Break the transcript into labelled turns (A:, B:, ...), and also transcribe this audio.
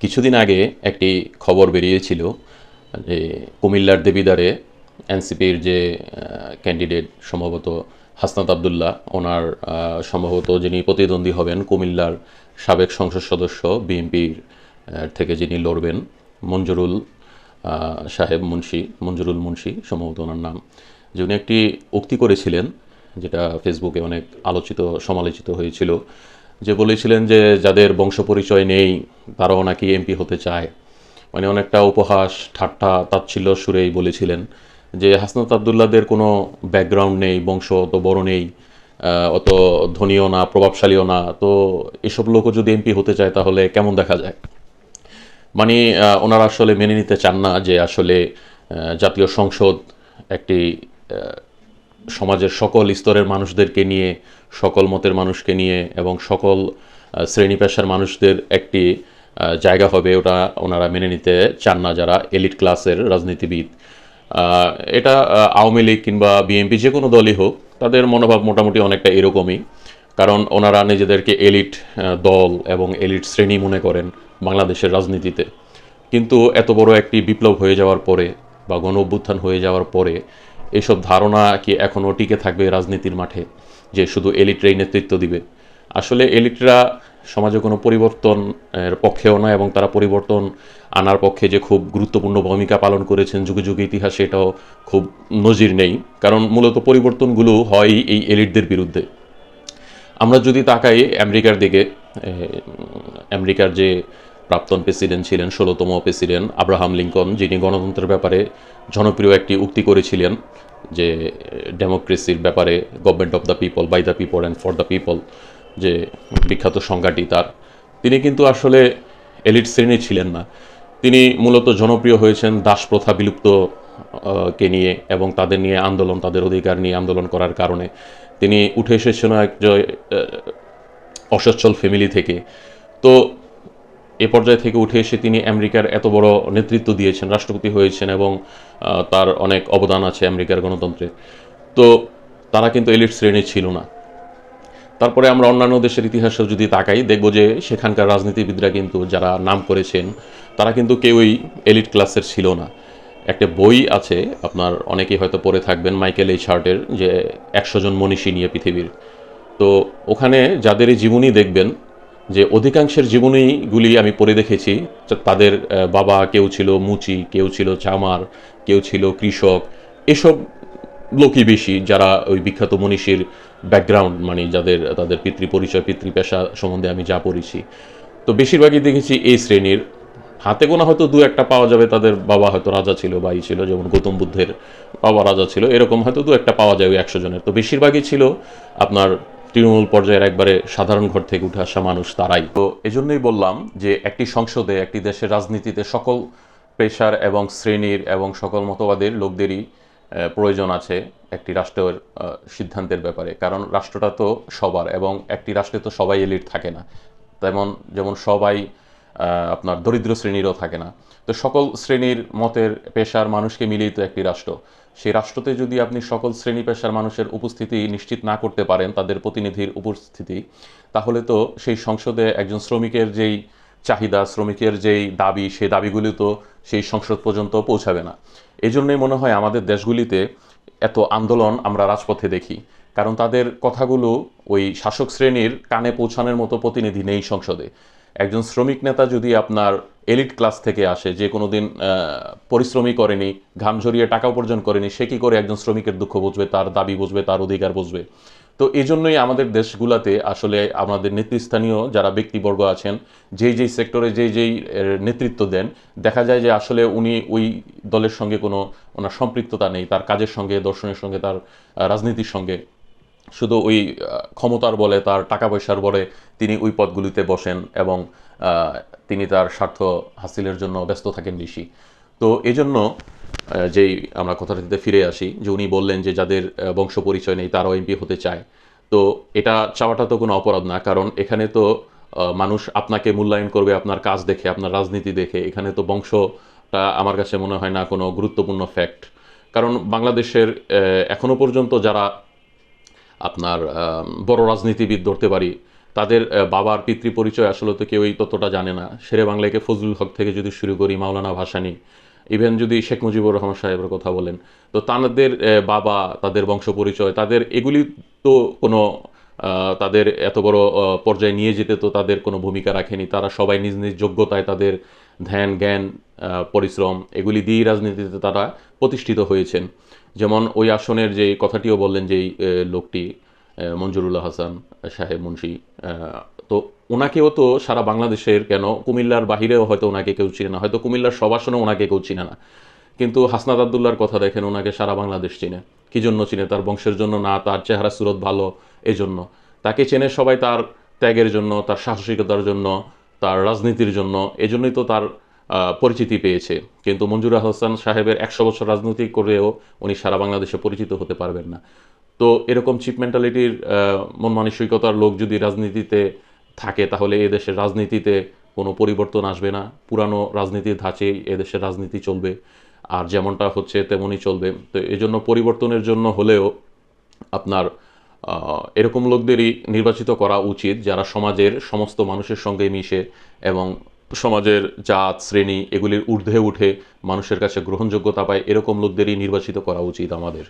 A: কিছুদিন আগে একটি খবর বেরিয়েছিল যে কুমিল্লার দেবিদ্বারে এনসিপির যে ক্যান্ডিডেট সম্ভবত হাসনাত আবদুল্লাহ ওনার সম্ভবত যিনি প্রতিদ্বন্দ্বী হবেন কুমিল্লার সাবেক সংসদ সদস্য বিএনপির থেকে যিনি লড়বেন মঞ্জুরুল সাহেব মুন্সি মঞ্জুরুল মুন্সি সম্ভবত ওনার নাম, যে উনি একটি উক্তি করেছিলেন যেটা ফেসবুকে অনেক আলোচিত সমালোচিত হয়েছিল, যে বলেছিলেন যে যাদের বংশ পরিচয় নেই তারাও নাকি এমপি হতে চায়। মানে অনেকটা উপহাস ঠাট্টা তাচ্ছিল্য সুরেই বলেছিলেন যে হাসনাত আবদুল্লাদের কোনো ব্যাকগ্রাউন্ড নেই, বংশ অত বড় নেই, অত ধনীও না, প্রভাবশালীও না, তো এসব লোকও যদি এমপি হতে চায় তাহলে কেমন দেখা যায়। মানে ওনারা আসলে মেনে নিতে চান না যে আসলে জাতীয় সংসদ একটি সমাজের সকল স্তরের মানুষদেরকে নিয়ে, সকল মতের মানুষকে নিয়ে এবং সকল শ্রেণী পেশার মানুষদের একটি জায়গা হবে, ওটা ওনারা মেনে নিতে চান না যারা এলিট ক্লাসের রাজনীতিবিদ। এটা আওয়ামী লীগ কিংবা বিএনপি যে কোনো দলই হোক, তাদের মনোভাব মোটামুটি অনেকটা এরকমই। কারণ ওনারা নিজেদেরকে এলিট দল এবং এলিট শ্রেণী মনে করেন বাংলাদেশের রাজনীতিতে। কিন্তু এত বড় একটি বিপ্লব হয়ে যাওয়ার পরে বা গণ অভ্যুত্থান হয়ে যাওয়ার পরে এইসব ধারণা কি এখনও টিকে থাকবে রাজনীতির মাঠে, যে শুধু এলিটরাই নেতৃত্ব দিবে? আসলে এলিটরা সমাজে কোনো পরিবর্তনের পক্ষেও নয়, এবং তারা পরিবর্তন আনার পক্ষে যে খুব গুরুত্বপূর্ণ ভূমিকা পালন করেছেন যুগে যুগে ইতিহাসে, এটাও খুব নজির নেই। কারণ মূলত পরিবর্তনগুলো হয় এই এলিটদের বিরুদ্ধে। আমরা যদি তাকাই আমেরিকার দিকে, আমেরিকার যে প্রাক্তন প্রেসিডেন্ট ছিলেন, 16তম প্রেসিডেন্ট আব্রাহাম লিঙ্কন, যিনি গণতন্ত্রের ব্যাপারে জনপ্রিয় একটি উক্তি করেছিলেন যে ডেমোক্রেসির ব্যাপারে, government of the people, by the people and for the people, যে বিখ্যাত সংজ্ঞাটি তার, তিনি কিন্তু আসলে এলিট শ্রেণী ছিলেন না। তিনি মূলত জনপ্রিয় হয়েছেন দাস প্রথা বিলুপ্ত কে নিয়ে এবং তাদের নিয়ে আন্দোলন, তাদের অধিকার নিয়ে আন্দোলন করার কারণে। তিনি উঠে এসেছেন একজন অসচ্ছল ফ্যামিলি থেকে। তো এ পর্যায় থেকে উঠে এসে তিনি আমেরিকার এত বড় নেতৃত্ব দিয়েছেন, রাষ্ট্রপতি হয়েছেন, এবং তার অনেক অবদান আছে আমেরিকার গণতন্ত্রে। তো তারা কিন্তু এলিট শ্রেণী ছিল না। তারপরে আমরা অন্যান্য দেশের ইতিহাসেও যদি তাকাই, দেখব যে সেখানকার রাজনীতিবিদরা কিন্তু যারা নাম করেছেন তারা কিন্তু কেউই এলিট ক্লাসের ছিল না। একটা বই আছে, আপনার অনেকেই হয়তো পড়ে থাকবেন, মাইকেল এইচ হার্টের, যে 100 জন মনীষী নিয়ে পৃথিবীর। তো ওখানে যাদের এই জীবনী দেখবেন, যে অধিকাংশের জীবনীগুলি আমি পড়ে দেখেছি, তাদের বাবা কেউ ছিল মুচি, কেউ ছিল চামার, কেউ ছিল কৃষক, এসব লোকই বেশি যারা ওই বিখ্যাত মনীষীর ব্যাকগ্রাউন্ড, মানে যাদের তাদের পিতৃপরিচয়, পিতৃপেশা সম্বন্ধে আমি যা পড়েছি, তো বেশিরভাগই দেখেছি এই শ্রেণীর। হাতে গোনা হয়তো দু একটা পাওয়া যাবে তাদের বাবা হয়তো রাজা ছিল বা ছিল, যেমন গৌতম বুদ্ধের বাবা রাজা ছিল, এরকম হয়তো দু একটা পাওয়া যাবে 100 জনের। তো বেশিরভাগই ছিল আপনার তৃণমূল পর্যায়ের একবারে সাধারণ ঘর থেকে উঠে আসা মানুষ, তারাই। তো এজন্যই বললাম যে একটি সংসদে, একটি দেশের রাজনীতিতে সকল পেশার এবং শ্রেণীর এবং সকল মতবাদের লোকদেরই প্রয়োজন আছে একটি রাষ্ট্রের সিদ্ধান্তের ব্যাপারে। কারণ রাষ্ট্রটা তো সবার, এবং একটি রাষ্ট্রে তো সবাই এলিট থাকে না, যেমন সবাই আপনার দরিদ্র শ্রেণীরও থাকে না। তো সকল শ্রেণীর মতের পেশার মানুষকে মিলিয়ে তো একটি রাষ্ট্র। সেই রাষ্ট্রতে যদি আপনি সকল শ্রেণী পেশার মানুষের উপস্থিতি নিশ্চিত না করতে পারেন, তাদের প্রতিনিধির উপস্থিতি, তাহলে তো সেই সংসদে একজন শ্রমিকের যেই চাহিদা, শ্রমিকের যেই দাবি, সেই দাবিগুলি তো সেই সংসদ পর্যন্ত পৌঁছাবে না। এই জন্যই মনে হয় আমাদের দেশগুলিতে এত আন্দোলন আমরা রাজপথে দেখি, কারণ তাদের কথাগুলো ওই শাসক শ্রেণীর কানে পৌঁছানোর মতো প্রতিনিধি নেই সংসদে। একজন শ্রমিক নেতা যদি আপনার এলিট ক্লাস থেকে আসে, যে কোনো দিন পরিশ্রমই করেনি, ঘাম ঝরিয়ে টাকা উপার্জন করেনি, সে কী করে একজন শ্রমিকের দুঃখ বুঝবে, তার দাবি বুঝবে, তার অধিকার বুঝবে? তো এই জন্যই আমাদের দেশগুলোতে আসলে আমাদের নেতৃস্থানীয় যারা ব্যক্তিবর্গ আছেন, যেই যেই সেক্টরে যেই নেতৃত্ব দেন, দেখা যায় যে আসলে উনি ওই দলের সঙ্গে কোনো ওনার সম্পৃক্ততা নেই, তার কাজের সঙ্গে, দর্শনের সঙ্গে, তার রাজনীতির সঙ্গে। শুধু ওই ক্ষমতার বলে, তার টাকা পয়সার বলে তিনি ওই পদগুলিতে বসেন, এবং তিনি তার স্বার্থ হাসিলের জন্য ব্যস্ত থাকেন বেশি। তো এই জন্য যেই আমরা কথাটিতে ফিরে আসি, যে উনি বললেন যে যাদের বংশ পরিচয় নেই তারাও এমপি হতে চায়। তো এটা চাওয়াটা তো কোনো অপরাধ না, কারণ এখানে তো মানুষ আপনাকে মূল্যায়ন করবে আপনার কাজ দেখে, আপনার রাজনীতি দেখে। এখানে তো বংশটা আমার কাছে মনে হয় না কোনো গুরুত্বপূর্ণ ফ্যাক্ট। কারণ বাংলাদেশের এখনো পর্যন্ত যারা আপনার বড় রাজনীতিবিদ ধরতে পারি, তাদের বাবার পিতৃ পরিচয় আসলে তো কেউই ততটা জানে না। শেরে বাংলাকে ফজলুল হক থেকে যদি শুরু করি, মাওলানা ভাসানী, ইভেন যদি শেখ মুজিবুর রহমান সাহেবের কথা বলেন, তো তাদের বাবা, তাদের বংশ পরিচয়, তাদের এগুলি তো কোনো তাদের এত বড় পর্যায়ে নিয়ে যেতে তো তাদের কোনো ভূমিকা রাখেনি। তারা সবাই নিজ নিজ যোগ্যতায় তাদের ধ্যান, জ্ঞান, পরিশ্রম এগুলি দিয়েই রাজনীতিতে তারা প্রতিষ্ঠিত হয়েছেন। যেমন ওই আসনের যে কথাটিও বললেন, যেই লোকটি মঞ্জুরুল্লাহ হাসান সাহেব মুন্সি, তো ওনাকেও তো সারা বাংলাদেশের, কেন কুমিল্লার বাহিরেও হয়তো ওনাকে কেউ চিনে না, হয়তো কুমিল্লার সব আসনে ওনাকে কেউ চিনে না, কিন্তু হাসনাত আবদুল্লার কথা দেখেন, ওনাকে সারা বাংলাদেশ চিনে। কি জন্য চিনে? তার বংশের জন্য না, তার চেহারা সুরত ভালো এজন্য। তাকে চেনে সবাই তার ত্যাগের জন্য, তার সাহসিকতার জন্য, তার রাজনীতির জন্য, এজন্যই তো তার পরিচিতি পেয়েছে। কিন্তু মঞ্জুর হাসান সাহেবের 100 বছর রাজনীতি করেও উনি সারা বাংলাদেশে পরিচিত হতে পারবেন না। তো এরকম চিপ মেন্টালিটির মন মানসিকতার লোক যদি রাজনীতিতে থাকে, তাহলে এদেশের রাজনীতিতে কোনো পরিবর্তন আসবে না। পুরানো রাজনীতির ধাঁচেই এদেশের রাজনীতি চলবে, আর যেমনটা হচ্ছে তেমনই চলবে। তো এই জন্য পরিবর্তনের জন্য হলেও আপনার এরকম লোকদেরই নির্বাচিত করা উচিত, যারা সমাজের সমস্ত মানুষের সঙ্গে মিশে এবং সমাজের জাত শ্রেণী এগুলির ঊর্ধ্বে উঠে মানুষের কাছে গ্রহণযোগ্যতা পায়। এরকম লোকদেরই নির্বাচিত করা উচিত আমাদের।